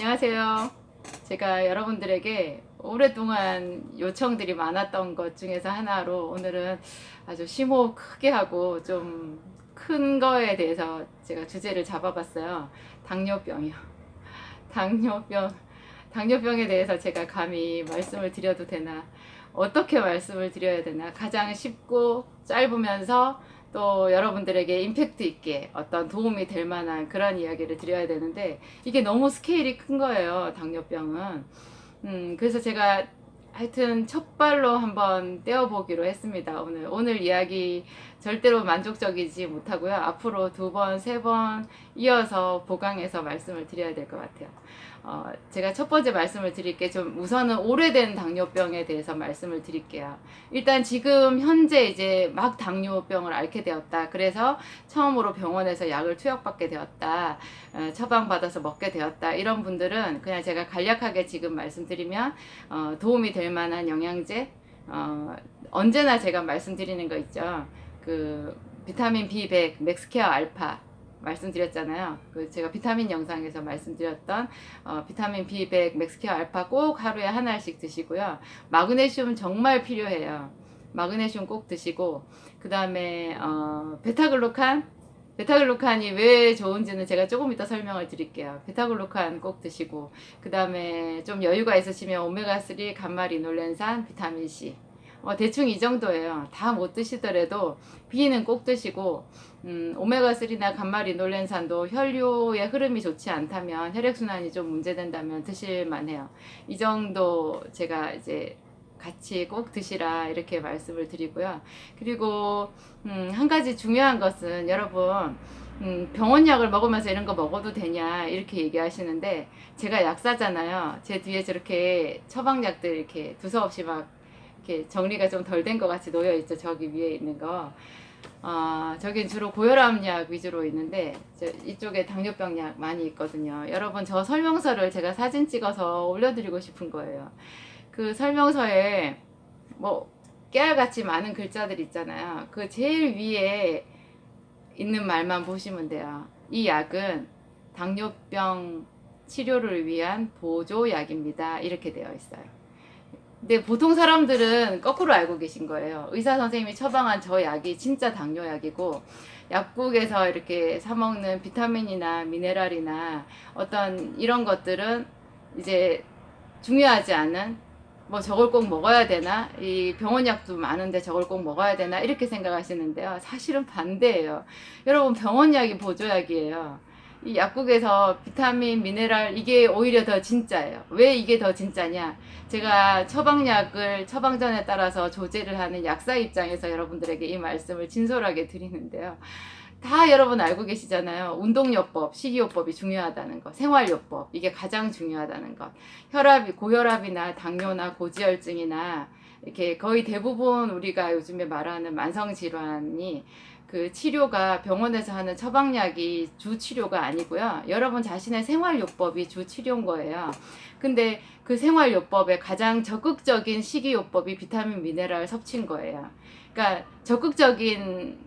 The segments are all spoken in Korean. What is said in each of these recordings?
안녕하세요. 제가 여러분들에게 오랫동안 요청들이 많았던 것 중에서 하나로 오늘은 아주 심호 크게 하고 좀 큰 거에 대해서 제가 주제를 잡아봤어요. 당뇨병이요. 당뇨병, 당뇨병에 대해서 제가 감히 말씀을 드려도 되나, 어떻게 말씀을 드려야 되나, 가장 쉽고 짧으면서 또 여러분들에게 임팩트 있게 어떤 도움이 될 만한 그런 이야기를 드려야 되는데, 이게 너무 스케일이 큰 거예요, 당뇨병은. 그래서 제가 하여튼 첫 발로 한번 떼어보기로 했습니다. 오늘 이야기 절대로 만족적이지 못하고요. 앞으로 두 번, 세 번 이어서 보강해서 말씀을 드려야 될 것 같아요. 제가 첫 번째 말씀을 드릴게 좀 우선은 오래된 당뇨병에 대해서 말씀을 드릴게요. 일단 지금 현재 이제 막 당뇨병을 앓게 되었다. 그래서 처음으로 병원에서 약을 투약받게 되었다. 처방받아서 먹게 되었다. 이런 분들은 그냥 제가 간략하게 지금 말씀드리면 도움이 될 만한 영양제, 언제나 제가 말씀드리는 거 있죠. 그 비타민 B100 맥스케어 알파 말씀드렸잖아요. 그 제가 비타민 영상에서 말씀드렸던 비타민 B100 맥스케어 알파 꼭 하루에 하나씩 드시고요. 마그네슘 정말 필요해요. 마그네슘 꼭 드시고, 그 다음에 베타글루칸이 왜 좋은지는 제가 조금 이따 설명을 드릴게요. 베타글루칸 꼭 드시고, 그 다음에 좀 여유가 있으시면 오메가3, 감마리놀렌산, 비타민C, 대충 이 정도예요. 다 못 드시더라도 B는 꼭 드시고, 오메가3나 감마리놀렌산도 혈류의 흐름이 좋지 않다면, 혈액순환이 좀 문제된다면 드실만 해요. 이 정도 제가 이제 같이 꼭 드시라 이렇게 말씀을 드리고요. 그리고 한 가지 중요한 것은 여러분, 병원 약을 먹으면서 이런 거 먹어도 되냐 이렇게 얘기하시는데, 제가 약사잖아요. 제 뒤에 저렇게 처방약들 이렇게 두서없이 막 이렇게 정리가 좀 덜 된 것 같이 놓여 있죠. 저기 위에 있는 거. 저긴 주로 고혈압 약 위주로 있는데, 이쪽에 당뇨병 약 많이 있거든요. 여러분, 저 설명서를 제가 사진 찍어서 올려드리고 싶은 거예요. 그 설명서에 뭐 깨알같이 많은 글자들 있잖아요. 그 제일 위에 있는 말만 보시면 돼요. 이 약은 당뇨병 치료를 위한 보조약입니다. 이렇게 되어 있어요. 근데 보통 사람들은 거꾸로 알고 계신 거예요. 의사 선생님이 처방한 저 약이 진짜 당뇨약이고, 약국에서 이렇게 사 먹는 비타민이나 미네랄이나 어떤 이런 것들은 이제 중요하지 않은, 뭐 저걸 꼭 먹어야 되나, 이 병원 약도 많은데 저걸 꼭 먹어야 되나 이렇게 생각하시는데요. 사실은 반대예요. 여러분, 병원 약이 보조약이에요. 이 약국에서 비타민, 미네랄, 이게 오히려 더 진짜예요. 왜 이게 더 진짜냐? 제가 처방약을 처방전에 따라서 조제를 하는 약사 입장에서 여러분들에게 이 말씀을 진솔하게 드리는데요. 다 여러분 알고 계시잖아요. 운동요법, 식이요법이 중요하다는 것, 생활요법, 이게 가장 중요하다는 것. 고혈압이나 당뇨나 고지혈증이나 이렇게 거의 대부분 우리가 요즘에 말하는 만성질환이 그 치료가 병원에서 하는 처방약이 주 치료가 아니고요. 여러분 자신의 생활요법이 주 치료인 거예요. 근데 그 생활요법의 가장 적극적인 식이요법이 비타민 미네랄 섭취인 거예요. 그러니까 적극적인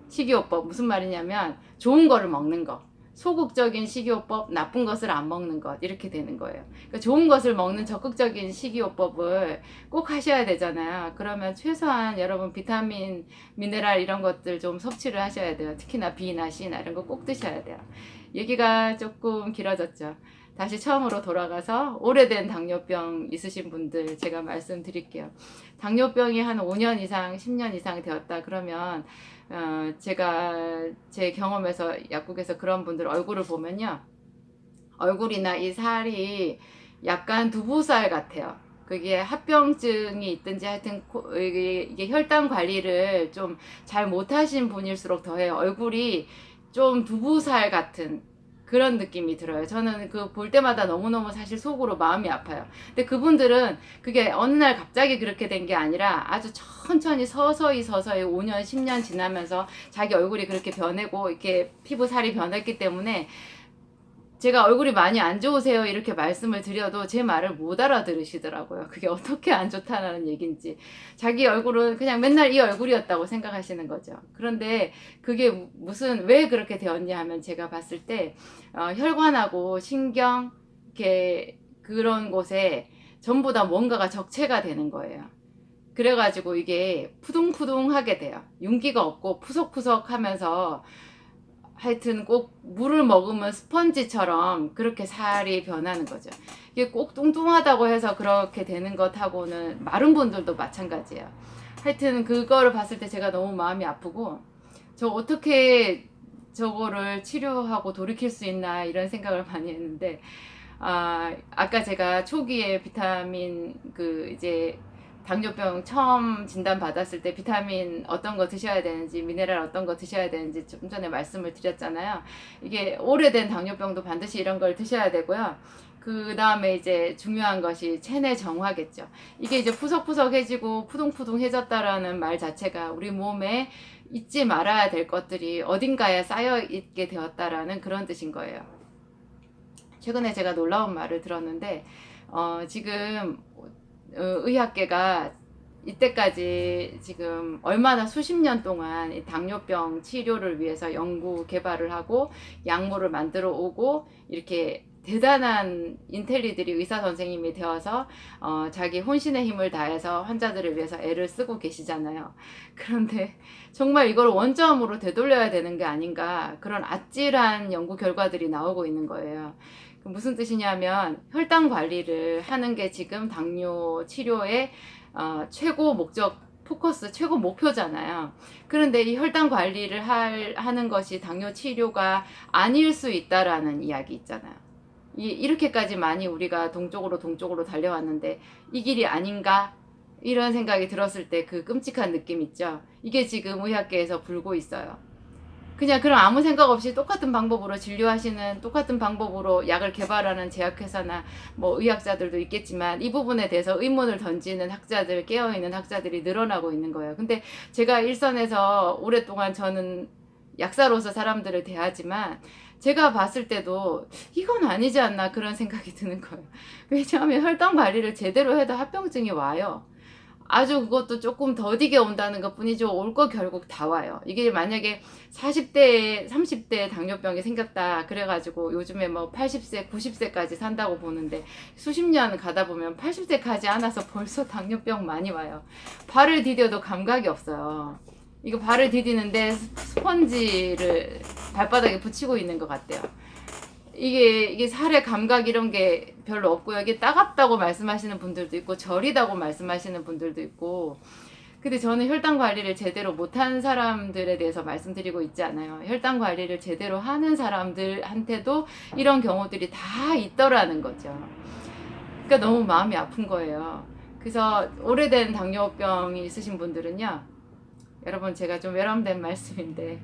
식이요법, 무슨 말이냐면 좋은 거를 먹는 거. 소극적인 식이요법, 나쁜 것을 안 먹는 것, 이렇게 되는 거예요. 그러니까 좋은 것을 먹는 적극적인 식이요법을 꼭 하셔야 되잖아요. 그러면 최소한 여러분 비타민, 미네랄 이런 것들 좀 섭취를 하셔야 돼요. 특히나 B나 C나 이런 거 꼭 드셔야 돼요. 얘기가 조금 길어졌죠. 다시 처음으로 돌아가서 오래된 당뇨병 있으신 분들 제가 말씀드릴게요. 당뇨병이 한 5년 이상, 10년 이상 되었다 그러면, 제가 제 경험에서 약국에서 그런 분들 얼굴을 보면요, 얼굴이나 이 살이 약간 두부살 같아요. 그게 합병증이 있든지 하여튼 이게 혈당 관리를 좀 잘 못하신 분일수록 더해요. 얼굴이 좀 두부살 같은 그런 느낌이 들어요. 저는 그 볼 때마다 너무너무 사실 속으로 마음이 아파요. 근데 그분들은 그게 어느 날 갑자기 그렇게 된 게 아니라 아주 천천히 서서히 5년, 10년 지나면서 자기 얼굴이 그렇게 변하고 이렇게 피부 살이 변했기 때문에, 제가 얼굴이 많이 안 좋으세요 이렇게 말씀을 드려도 제 말을 못 알아들으시더라고요. 그게 어떻게 안 좋다는 얘기인지. 자기 얼굴은 그냥 맨날 이 얼굴이었다고 생각하시는 거죠. 그런데 그게 왜 그렇게 되었냐 하면, 제가 봤을 때 혈관하고 신경, 이렇게 그런 곳에 전부 다 뭔가가 적체가 되는 거예요. 그래가지고 이게 푸둥푸둥하게 돼요. 윤기가 없고 푸석푸석 하면서 하여튼 꼭 물을 먹으면 스펀지처럼 그렇게 살이 변하는 거죠. 이게 꼭 뚱뚱하다고 해서 그렇게 되는 것하고는 마른 분들도 마찬가지예요. 하여튼 그거를 봤을 때 제가 너무 마음이 아프고 저 어떻게 저거를 치료하고 돌이킬 수 있나 이런 생각을 많이 했는데 아까 제가 초기에 비타민 이제 당뇨병 처음 진단 받았을 때 비타민 어떤 거 드셔야 되는지 미네랄 어떤 거 드셔야 되는지 좀 전에 말씀을 드렸잖아요. 이게 오래된 당뇨병도 반드시 이런 걸 드셔야 되고요. 그 다음에 이제 중요한 것이 체내 정화겠죠. 이게 이제 푸석푸석해지고 푸둥푸둥해졌다라는 말 자체가 우리 몸에 잊지 말아야 될 것들이 어딘가에 쌓여 있게 되었다라는 그런 뜻인 거예요. 최근에 제가 놀라운 말을 들었는데 지금 의학계가 이때까지 지금 얼마나 수십 년 동안 이 당뇨병 치료를 위해서 연구 개발을 하고 약물을 만들어 오고 이렇게 대단한 인텔리들이 의사 선생님이 되어서 자기 혼신의 힘을 다해서 환자들을 위해서 애를 쓰고 계시잖아요. 그런데 정말 이걸 원점으로 되돌려야 되는 게 아닌가 그런 아찔한 연구 결과들이 나오고 있는 거예요. 무슨 뜻이냐면 혈당 관리를 하는 게 지금 당뇨 치료의 최고 목적 포커스 최고 목표잖아요. 그런데 이 혈당 관리를 하는 것이 당뇨 치료가 아닐 수 있다라는 이야기 있잖아요. 이렇게까지 많이 우리가 동쪽으로 달려왔는데 이 길이 아닌가 이런 생각이 들었을 때 그 끔찍한 느낌 있죠. 이게 지금 의학계에서 불고 있어요. 그냥 그런 아무 생각 없이 똑같은 방법으로 진료하시는 똑같은 방법으로 약을 개발하는 제약회사나 뭐 의학자들도 있겠지만 이 부분에 대해서 의문을 던지는 학자들, 깨어있는 학자들이 늘어나고 있는 거예요. 근데 제가 일선에서 오랫동안 저는 약사로서 사람들을 대하지만 제가 봤을 때도 이건 아니지 않나 그런 생각이 드는 거예요. 왜냐하면 혈당 관리를 제대로 해도 합병증이 와요. 아주 그것도 조금 더디게 온다는 것 뿐이죠. 올 거 결국 다 와요. 이게 만약에 40대에 30대에 당뇨병이 생겼다 그래가지고 요즘에 뭐 80세 90세까지 산다고 보는데 수십 년 가다 보면 80세 가지 않아서 벌써 당뇨병 많이 와요. 발을 디뎌도 감각이 없어요. 이거 발을 디디는데 스펀지를 발바닥에 붙이고 있는 것 같대요. 이게 살의 감각 이런 게 별로 없고요. 이게 따갑다고 말씀하시는 분들도 있고 저리다고 말씀하시는 분들도 있고. 근데 저는 혈당 관리를 제대로 못하는 사람들에 대해서 말씀드리고 있지 않아요. 혈당 관리를 제대로 하는 사람들한테도 이런 경우들이 다 있더라는 거죠. 그러니까 너무 마음이 아픈 거예요. 그래서 오래된 당뇨병이 있으신 분들은요, 여러분 제가 좀 외람된 말씀인데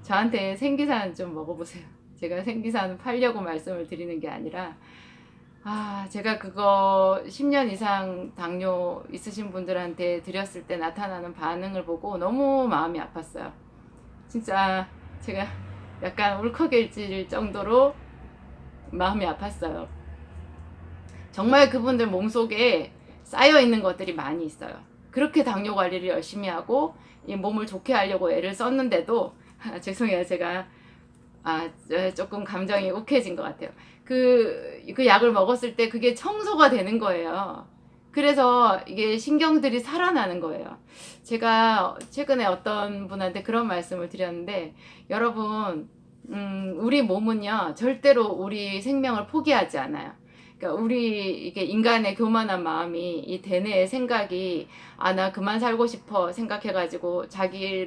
저한테 생기산 좀 먹어보세요. 제가 생기산 팔려고 말씀을 드리는 게 아니라 제가 그거 10년 이상 당뇨 있으신 분들한테 드렸을 때 나타나는 반응을 보고 너무 마음이 아팠어요. 진짜 제가 약간 울컥해질 정도로 마음이 아팠어요. 정말 그분들 몸속에 쌓여있는 것들이 많이 있어요. 그렇게 당뇨 관리를 열심히 하고 이 몸을 좋게 하려고 애를 썼는데도 죄송해요. 제가 조금 감정이 욱해진 것 같아요. 그 약을 먹었을 때 그게 청소가 되는 거예요. 그래서 이게 신경들이 살아나는 거예요. 제가 최근에 어떤 분한테 그런 말씀을 드렸는데, 여러분, 우리 몸은요, 절대로 우리 생명을 포기하지 않아요. 그러니까 이게 인간의 교만한 마음이 이 대뇌의 생각이 나 그만 살고 싶어 생각해가지고 자기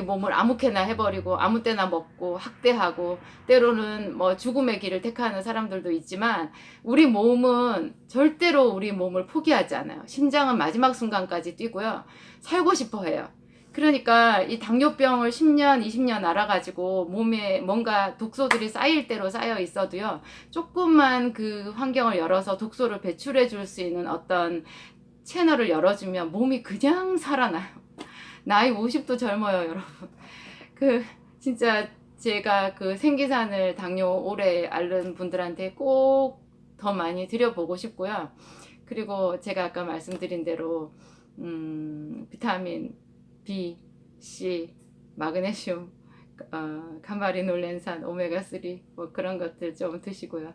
몸을 아무렇게나 해버리고 아무 때나 먹고 학대하고 때로는 뭐 죽음의 길을 택하는 사람들도 있지만 우리 몸은 절대로 우리 몸을 포기하지 않아요. 심장은 마지막 순간까지 뛰고요. 살고 싶어 해요. 그러니까 이 당뇨병을 10년, 20년 알아가지고 몸에 뭔가 독소들이 쌓일 대로 쌓여 있어도요. 조금만 그 환경을 열어서 독소를 배출해 줄 수 있는 어떤 채널을 열어주면 몸이 그냥 살아나요. 나이 50도 젊어요, 여러분. 진짜 제가 생기산을 당뇨 오래 앓는 분들한테 꼭 더 많이 드려보고 싶고요. 그리고 제가 아까 말씀드린 대로, 비타민 B, C, 마그네슘, 가마리놀렌산, 오메가3 뭐 그런 것들 좀 드시고요.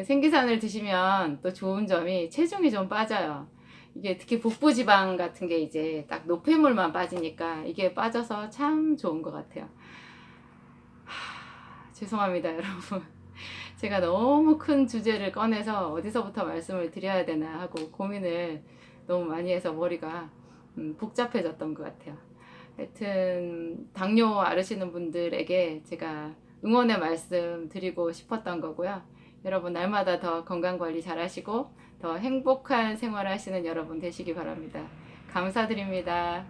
생기산을 드시면 또 좋은 점이 체중이 좀 빠져요. 이게 특히 복부 지방 같은 게 이제 딱 노폐물만 빠지니까 이게 빠져서 참 좋은 것 같아요. 죄송합니다, 여러분. 제가 너무 큰 주제를 꺼내서 어디서부터 말씀을 드려야 되나 하고 고민을 너무 많이 해서 머리가 복잡해졌던 것 같아요. 하여튼 당뇨 앓으시는 분들에게 제가 응원의 말씀 드리고 싶었던 거고요. 여러분 날마다 더 건강관리 잘 하시고 더 행복한 생활 하시는 여러분 되시기 바랍니다. 감사드립니다.